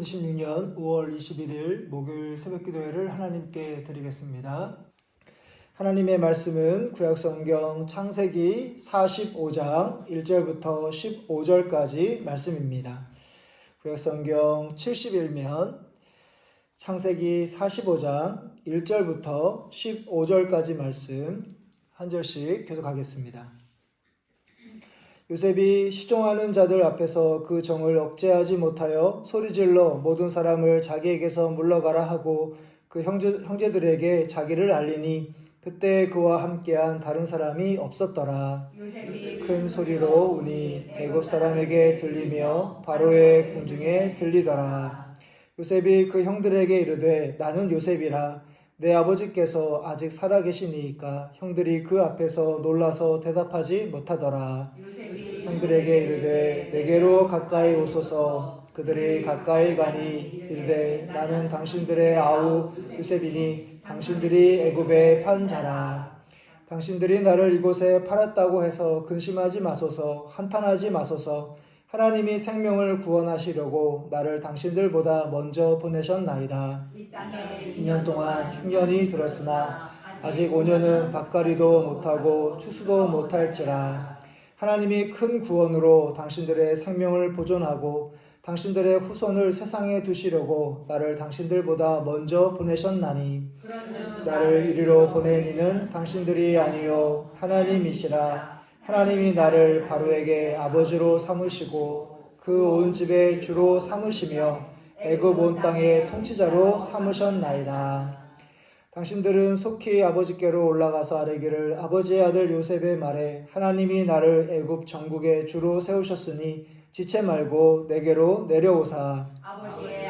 2026년 5월 21일 목요일 새벽기도회를 하나님께 드리겠습니다. 하나님의 말씀은 구약성경 창세기 45장 1절부터 15절까지 말씀입니다. 구약성경 70일면 창세기 45장 1절부터 15절까지 말씀 한 절씩 계속하겠습니다. 요셉이 시종하는 자들 앞에서 그 정을 억제하지 못하여 소리질러 모든 사람을 자기에게서 물러가라 하고 그 형제들에게 자기를 알리니 그때 그와 함께한 다른 사람이 없었더라. 큰 소리로 우니 애굽 사람에게 들리며 바로의 궁중에 들리더라. 요셉이 그 형들에게 이르되 나는 요셉이라. 내 아버지께서 아직 살아계시니이까 형들이 그 앞에서 놀라서 대답하지 못하더라. 형들에게 이르되 내게로 가까이 오소서. 그들이 가까이 가니 이르되 나는 당신들의 아우 요셉이니 당신들이 애굽에 판 자라. 당신들이 나를 이곳에 팔았다고 해서 근심하지 마소서. 한탄하지 마소서. 하나님이 생명을 구원하시려고 나를 당신들보다 먼저 보내셨나이다. 2년 동안 흉년이 들었으나 아직 5년은 밭갈이도 못하고 추수도 못할지라. 하나님이 큰 구원으로 당신들의 생명을 보존하고 당신들의 후손을 세상에 두시려고 나를 당신들보다 먼저 보내셨나니 나를 이리로 보낸 이는 당신들이 아니요 하나님이시라. 하나님이 나를 바로에게 아버지로 삼으시고 그 온 집의 주로 삼으시며 애굽 온 땅의 통치자로 삼으셨나이다. 당신들은 속히 아버지께로 올라가서 아뢰기를 아버지의 아들 요셉의 말에 하나님이 나를 애굽 전국의 주로 세우셨으니 지체 말고 내게로 내려오사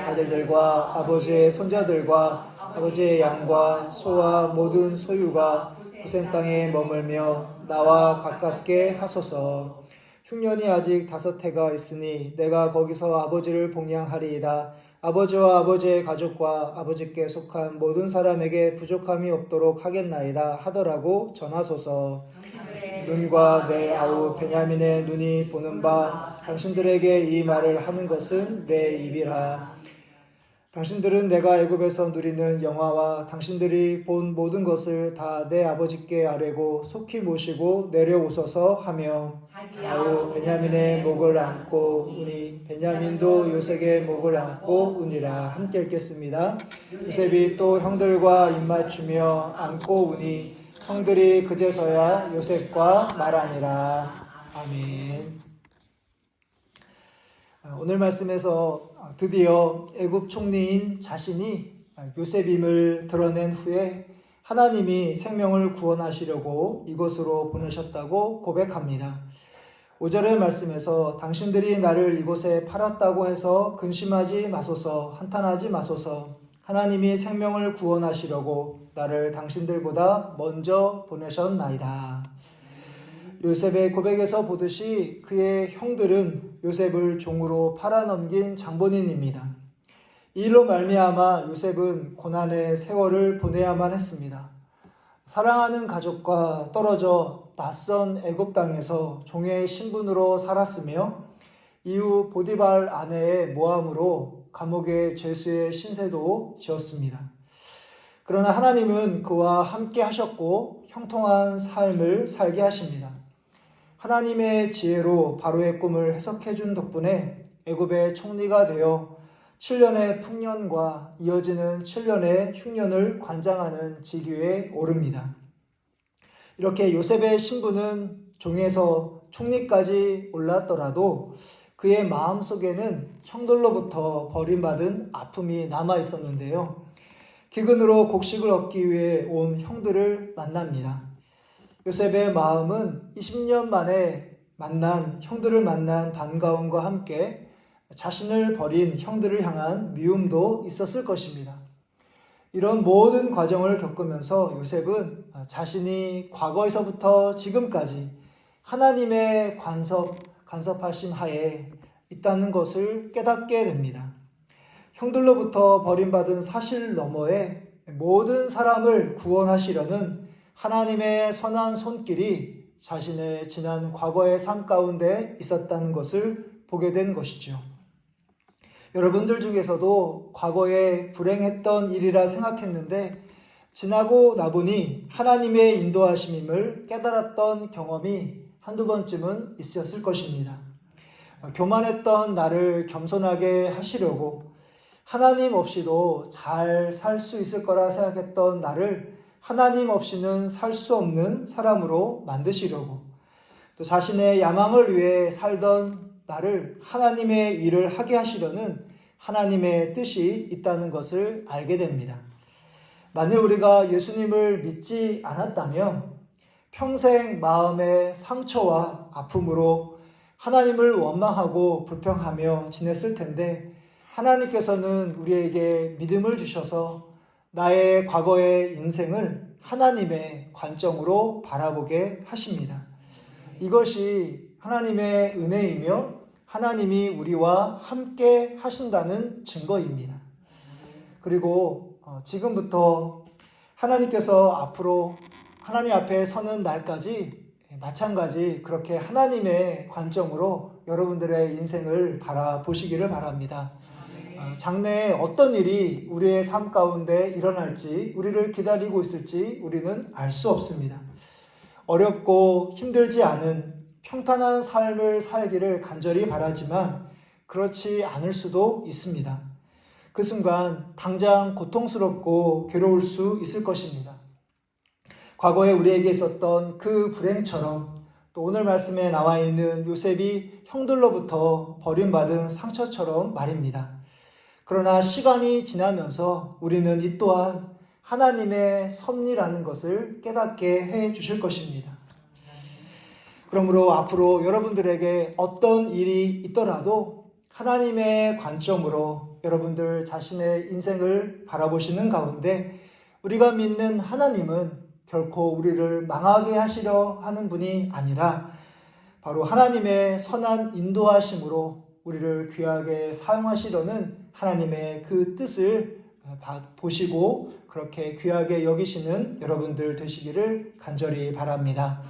아들들과 아버지의 손자들과 아버지의 양과 소와 모든 소유가 고센 땅에 머물며 나와 가깝게 하소서. 흉년이 아직 5해가 있으니 내가 거기서 아버지를 봉양하리이다. 아버지와 아버지의 가족과 아버지께 속한 모든 사람에게 부족함이 없도록 하겠나이다 하더라고 전하소서. 눈과 내 아우 베냐민의 눈이 보는 바 당신들에게 이 말을 하는 것은 내 입이라. 당신들은 내가 애굽에서 누리는 영화와 당신들이 본 모든 것을 다 내 아버지께 아뢰고 속히 모시고 내려오소서 하며 아우 베냐민의 목을 안고 우니 베냐민도 요셉의 목을 안고 우니라. 함께 읽겠습니다. 요셉이 또 형들과 입맞추며 안고 우니 형들이 그제서야 요셉과 말하니라. 아멘. 오늘 말씀에서 드디어 애굽 총리인 자신이 요셉임을 드러낸 후에 하나님이 생명을 구원하시려고 이곳으로 보내셨다고 고백합니다. 5절의 말씀에서 당신들이 나를 이곳에 팔았다고 해서 근심하지 마소서. 한탄하지 마소서. 하나님이 생명을 구원하시려고 나를 당신들보다 먼저 보내셨나이다. 요셉의 고백에서 보듯이 그의 형들은 요셉을 종으로 팔아넘긴 장본인입니다. 이 일로 말미암아 요셉은 고난의 세월을 보내야만 했습니다. 사랑하는 가족과 떨어져 낯선 애굽 땅에서 종의 신분으로 살았으며 이후 보디발 아내의 모함으로 감옥의 죄수의 신세도 지었습니다. 그러나 하나님은 그와 함께 하셨고 형통한 삶을 살게 하십니다. 하나님의 지혜로 바로의 꿈을 해석해 준 덕분에 애굽의 총리가 되어 7년의 풍년과 이어지는 7년의 흉년을 관장하는 직위에 오릅니다. 이렇게 요셉의 신분은 종에서 총리까지 올랐더라도 그의 마음속에는 형들로부터 버림받은 아픔이 남아 있었는데요. 기근으로 곡식을 얻기 위해 온 형들을 만납니다. 요셉의 마음은 20년 만에 형들을 만난 반가움과 함께 자신을 버린 형들을 향한 미움도 있었을 것입니다. 이런 모든 과정을 겪으면서 요셉은 자신이 과거에서부터 지금까지 하나님의 간섭하심 하에 있다는 것을 깨닫게 됩니다. 형들로부터 버림받은 사실 너머에 모든 사람을 구원하시려는 하나님의 선한 손길이 자신의 지난 과거의 삶 가운데 있었다는 것을 보게 된 것이죠. 여러분들 중에서도 과거에 불행했던 일이라 생각했는데 지나고 나보니 하나님의 인도하심임을 깨달았던 경험이 한두 번쯤은 있으셨을 것입니다. 교만했던 나를 겸손하게 하시려고 하나님 없이도 잘 살 수 있을 거라 생각했던 나를 하나님 없이는 살 수 없는 사람으로 만드시려고 또 자신의 야망을 위해 살던 나를 하나님의 일을 하게 하시려는 하나님의 뜻이 있다는 것을 알게 됩니다. 만일 우리가 예수님을 믿지 않았다면 평생 마음의 상처와 아픔으로 하나님을 원망하고 불평하며 지냈을 텐데 하나님께서는 우리에게 믿음을 주셔서 나의 과거의 인생을 하나님의 관점으로 바라보게 하십니다. 이것이 하나님의 은혜이며 하나님이 우리와 함께 하신다는 증거입니다. 그리고 지금부터 하나님께서 앞으로 하나님 앞에 서는 날까지 마찬가지 그렇게 하나님의 관점으로 여러분들의 인생을 바라보시기를 바랍니다. 장래에 어떤 일이 우리의 삶 가운데 일어날지 우리를 기다리고 있을지 우리는 알 수 없습니다. 어렵고 힘들지 않은 평탄한 삶을 살기를 간절히 바라지만 그렇지 않을 수도 있습니다. 그 순간 당장 고통스럽고 괴로울 수 있을 것입니다. 과거에 우리에게 있었던 그 불행처럼 또 오늘 말씀에 나와 있는 요셉이 형들로부터 버림받은 상처처럼 말입니다. 그러나 시간이 지나면서 우리는 이 또한 하나님의 섭리라는 것을 깨닫게 해 주실 것입니다. 그러므로 앞으로 여러분들에게 어떤 일이 있더라도 하나님의 관점으로 여러분들 자신의 인생을 바라보시는 가운데 우리가 믿는 하나님은 결코 우리를 망하게 하시려 하는 분이 아니라 바로 하나님의 선한 인도하심으로 우리를 귀하게 사용하시려는 하나님의 그 뜻을 보시고 그렇게 귀하게 여기시는 여러분들 되시기를 간절히 바랍니다.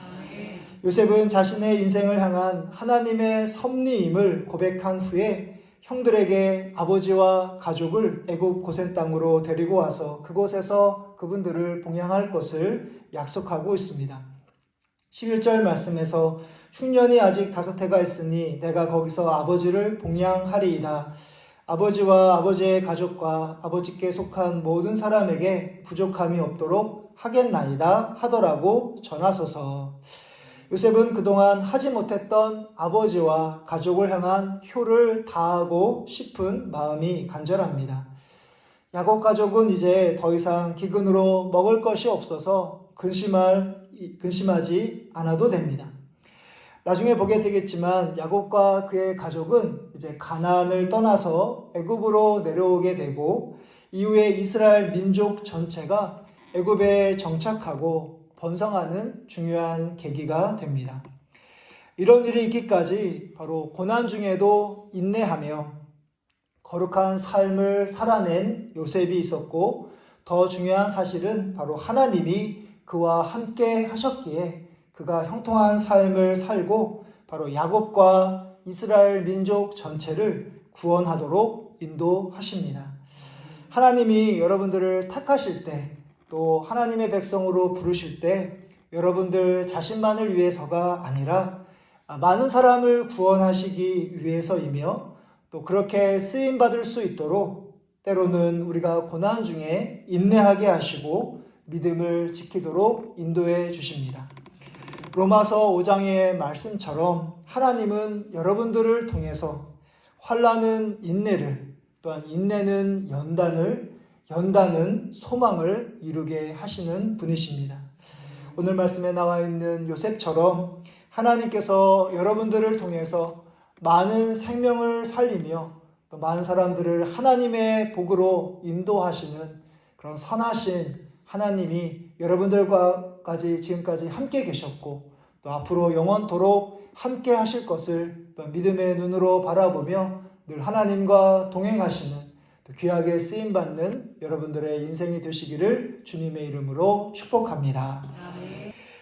요셉은 자신의 인생을 향한 하나님의 섭리임을 고백한 후에 형들에게 아버지와 가족을 애굽 고센 땅으로 데리고 와서 그곳에서 그분들을 봉양할 것을 약속하고 있습니다. 11절 말씀에서 흉년이 아직 5해가 있으니 내가 거기서 아버지를 봉양하리이다. 아버지와 아버지의 가족과 아버지께 속한 모든 사람에게 부족함이 없도록 하겠나이다 하더라고 전하소서. 요셉은 그동안 하지 못했던 아버지와 가족을 향한 효를 다하고 싶은 마음이 간절합니다. 야곱 가족은 이제 더 이상 기근으로 먹을 것이 없어서 근심하지 않아도 됩니다. 나중에 보게 되겠지만 야곱과 그의 가족은 이제 가나안을 떠나서 애굽으로 내려오게 되고 이후에 이스라엘 민족 전체가 애굽에 정착하고 번성하는 중요한 계기가 됩니다. 이런 일이 있기까지 바로 고난 중에도 인내하며 거룩한 삶을 살아낸 요셉이 있었고 더 중요한 사실은 바로 하나님이 그와 함께 하셨기에 그가 형통한 삶을 살고 바로 야곱과 이스라엘 민족 전체를 구원하도록 인도하십니다. 하나님이 여러분들을 택하실 때 또 하나님의 백성으로 부르실 때 여러분들 자신만을 위해서가 아니라 많은 사람을 구원하시기 위해서이며 또 그렇게 쓰임받을 수 있도록 때로는 우리가 고난 중에 인내하게 하시고 믿음을 지키도록 인도해 주십니다. 로마서 5장의 말씀처럼 하나님은 여러분들을 통해서 환난은 인내를 또한 인내는 연단은 소망을 이루게 하시는 분이십니다. 오늘 말씀에 나와 있는 요셉처럼 하나님께서 여러분들을 통해서 많은 생명을 살리며 또 많은 사람들을 하나님의 복으로 인도하시는 그런 선하신 하나님이 여러분들과까지 지금까지 함께 계셨고 또 앞으로 영원토록 함께 하실 것을 또 믿음의 눈으로 바라보며 늘 하나님과 동행하시는 또 귀하게 쓰임받는 여러분들의 인생이 되시기를 주님의 이름으로 축복합니다.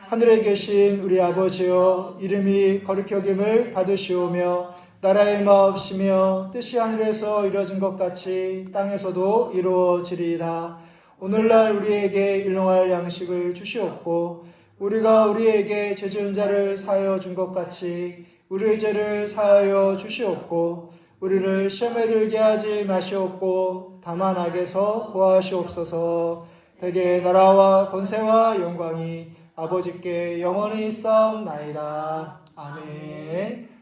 하늘에 계신 우리 아버지여 이름이 거룩히 여김을 받으시오며 나라의 마옵시며 뜻이 하늘에서 이루어진 것 같이 땅에서도 이루어지리이다. 오늘날 우리에게 일용할 양식을 주시옵고 우리가 우리에게 죄 지은 자를 사하여 준 것 같이 우리의 죄를 사하여 주시옵고 우리를 시험에 들게 하지 마시옵고 다만 악에서 구하시옵소서. 대개 나라와 권세와 영광이 아버지께 영원히 있사옵나이다. 아멘.